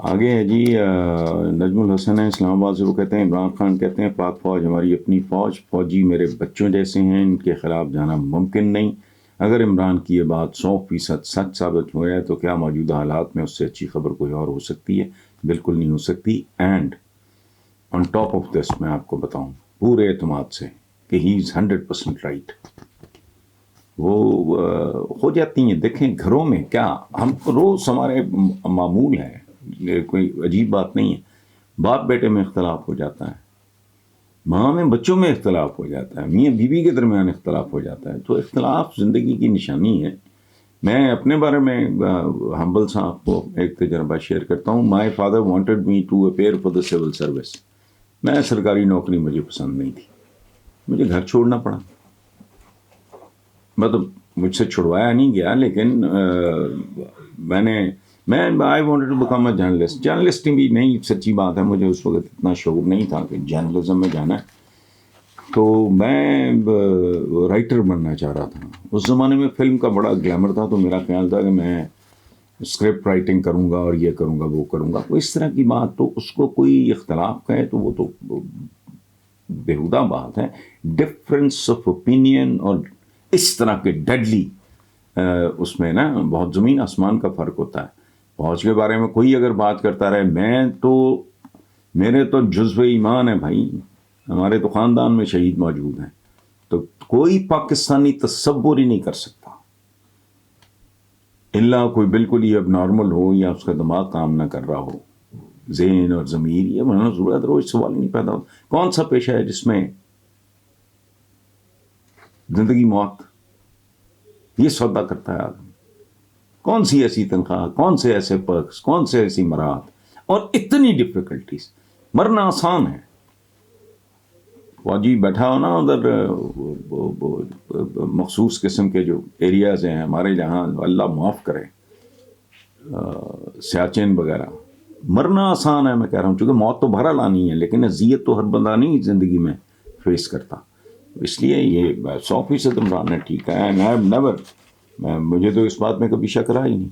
آگے ہے جی نجم الحسن ہے اسلام آباد سے، وہ کہتے ہیں عمران خان کہتے ہیں پاک فوج ہماری اپنی فوج، فوجی میرے بچوں جیسے ہیں، ان کے خلاف جانا ممکن نہیں۔ اگر عمران کی یہ بات 100% سچ ثابت ہو جائے تو کیا موجودہ حالات میں اس سے اچھی خبر کوئی اور ہو سکتی ہے؟ بالکل نہیں ہو سکتی۔ And on top of this میں آپ کو بتاؤں پورے اعتماد سے کہ ہی از 100% رائٹ۔ وہ ہو جاتی ہیں، دیکھیں گھروں میں کیا ہم روز ہمارے معمول ہے، یہ کوئی عجیب بات نہیں ہے۔ باپ بیٹے میں اختلاف ہو جاتا ہے، ماں میں بچوں میں اختلاف ہو جاتا ہے، میاں بیوی کے درمیان اختلاف ہو جاتا ہے، تو اختلاف زندگی کی نشانی ہے۔ میں اپنے بارے میں ہمبل سا آپ کو ایک تجربہ شیئر کرتا ہوں۔ My father wanted me to appear for the civil service. میں سرکاری نوکری مجھے پسند نہیں تھی، مجھے گھر چھوڑنا پڑا۔ مطلب مجھ سے چھڑوایا نہیں گیا، لیکن میں I wanted to become a journalist. Journalist بھی نہیں، سچی بات ہے، مجھے اس وقت اتنا شعور نہیں تھا کہ جرنلزم میں جانا ہے، تو میں رائٹر بننا چاہ رہا تھا۔ اس زمانے میں فلم کا بڑا گلیمر تھا، تو میرا خیال تھا کہ میں اسکرپٹ رائٹنگ کروں گا اور یہ کروں گا وہ کروں گا، تو اس طرح کی بات۔ تو اس کو کوئی اختلاف کہے تو وہ تو بےہودہ بات ہے۔ ڈفرینس آف اوپینین اور اس طرح کے ڈیڈلی اس میں نا بہت زمین آسمان کا فرق ہوتا ہے۔ فوج کے بارے میں کوئی اگر بات کرتا رہے، میرے تو جزو ایمان ہے بھائی، ہمارے تو خاندان میں شہید موجود ہیں، تو کوئی پاکستانی تصور ہی نہیں کر سکتا الا کوئی بالکل ہی اب نارمل ہو یا اس کا دماغ کام نہ کر رہا ہو، ذہن اور ضمیر یہ بنانا ضرورت روز سوال نہیں پیدا ہوتا۔ کون سا پیشہ ہے جس میں زندگی موت یہ سودا کرتا ہے آدمی؟ کون سی ایسی تنخواہ، کون سے ایسے پرکس، کون سے ایسی مراد اور اتنی ڈفیکلٹیز؟ مرنا آسان ہے۔ فوجی بیٹھا ہو نا ادھر مخصوص قسم کے جو ایریاز ہیں ہمارے جہاں، اللہ معاف کرے، سیاچن وغیرہ، مرنا آسان ہے۔ میں کہہ رہا ہوں چونکہ موت تو بہرحال آنی ہے، لیکن اذیت تو ہر بندہ نہیں زندگی میں فیس کرتا۔ اس لیے یہ 100% عمران نے ٹھیک ہے، مجھے تو اس بات میں کبھی شک رہا ہی نہیں۔